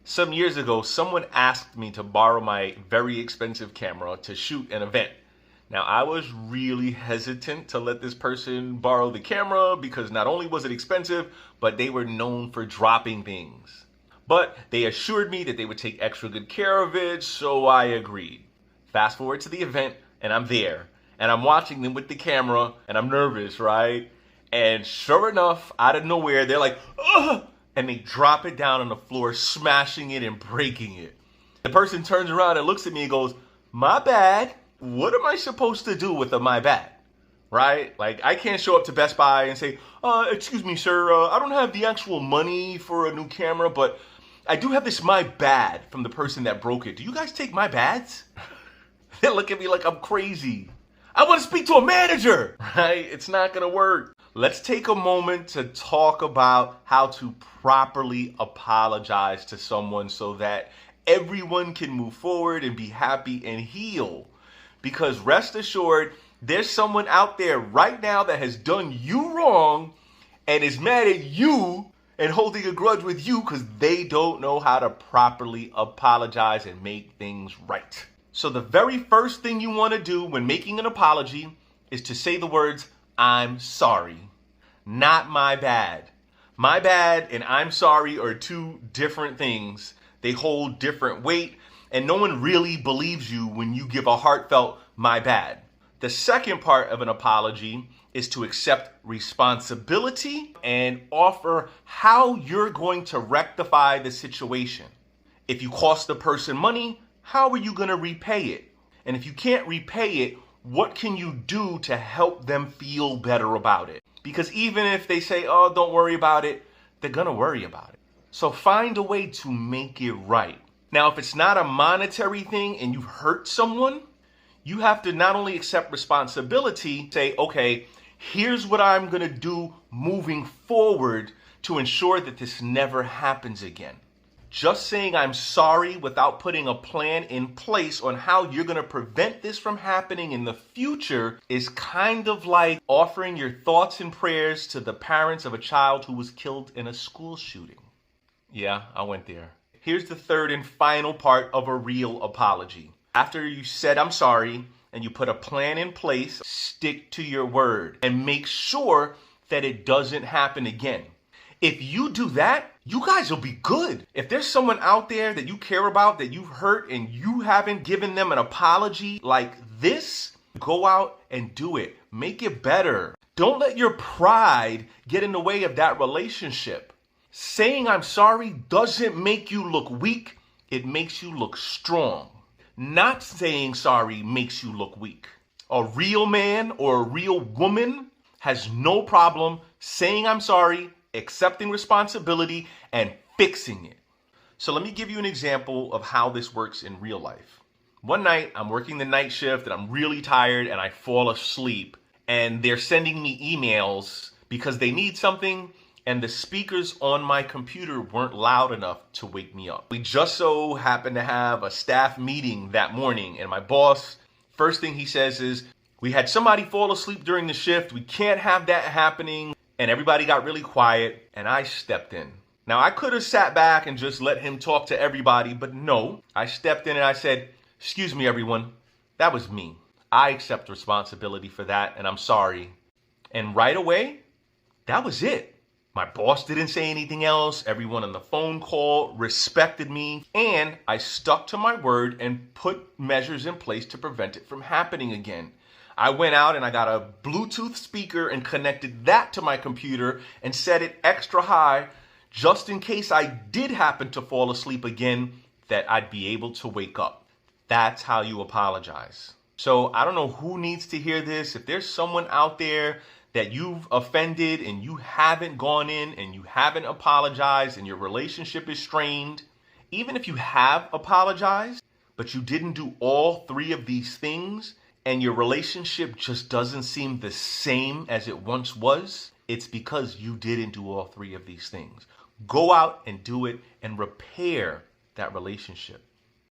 Some years ago, someone asked me to borrow my very expensive camera to shoot an event. Now, I was really hesitant to let this person borrow the camera because not only was it expensive, but they were known for dropping things. But they assured me that they would take extra good care of it, so I agreed. Fast forward to the event, and I'm there. And I'm watching them with the camera, and I'm nervous, right? And sure enough, out of nowhere, they're like, ugh! And they drop it down on the floor, smashing it and breaking it. The person turns around and looks at me and goes, my bad. What am I supposed to do with a my bad? Right? Like, I can't show up to Best Buy and say, excuse me, sir, I don't have the actual money for a new camera, but I do have this my bad from the person that broke it. Do you guys take my bads? They look at me like I'm crazy. I want to speak to a manager, right? It's not going to work. Let's take a moment to talk about how to properly apologize to someone so that everyone can move forward and be happy and heal. Because rest assured, there's someone out there right now that has done you wrong and is mad at you and holding a grudge with you because they don't know how to properly apologize and make things right. So the very first thing you want to do when making an apology is to say the words, I'm sorry, not my bad. My bad and I'm sorry are two different things. They hold different weight, and no one really believes you when you give a heartfelt my bad. The second part of an apology is to accept responsibility and offer how you're going to rectify the situation. If you cost the person money, how are you going to repay it? And if you can't repay it, what can you do to help them feel better about it? Because even if they say, oh, don't worry about it, they're going to worry about it. So find a way to make it right. Now, if it's not a monetary thing and you've hurt someone, you have to not only accept responsibility, say, okay, here's what I'm going to do moving forward to ensure that this never happens again. Just saying I'm sorry without putting a plan in place on how you're going to prevent this from happening in the future is kind of like offering your thoughts and prayers to the parents of a child who was killed in a school shooting. Yeah, I went there. Here's the third and final part of a real apology. After you said I'm sorry and you put a plan in place, stick to your word and make sure that it doesn't happen again. If you do that, you guys will be good. If there's someone out there that you care about that you've hurt and you haven't given them an apology like this, go out and do it. Make it better. Don't let your pride get in the way of that relationship. Saying I'm sorry doesn't make you look weak. It makes you look strong. Not saying sorry makes you look weak. A real man or a real woman has no problem saying I'm sorry, accepting responsibility, and fixing it. So let me give you an example of how this works in real life. One night, I'm working the night shift and I'm really tired and I fall asleep. And they're sending me emails because they need something and the speakers on my computer weren't loud enough to wake me up. We just so happened to have a staff meeting that morning and my boss, first thing he says is, we had somebody fall asleep during the shift. We can't have that happening. And everybody got really quiet and I stepped in. Now I could have sat back and just let him talk to everybody, but no, I stepped in and I said, excuse me, everyone, that was me. I accept responsibility for that and I'm sorry. And right away, that was it. My boss didn't say anything else. Everyone on the phone call respected me and I stuck to my word and put measures in place to prevent it from happening again. I went out and I got a Bluetooth speaker and connected that to my computer and set it extra high just in case I did happen to fall asleep again, that I'd be able to wake up. That's how you apologize. So I don't know who needs to hear this. If there's someone out there that you've offended and you haven't gone in and you haven't apologized and your relationship is strained, even if you have apologized, but you didn't do all three of these things, and your relationship just doesn't seem the same as it once was, it's because you didn't do all three of these things. Go out and do it and repair that relationship.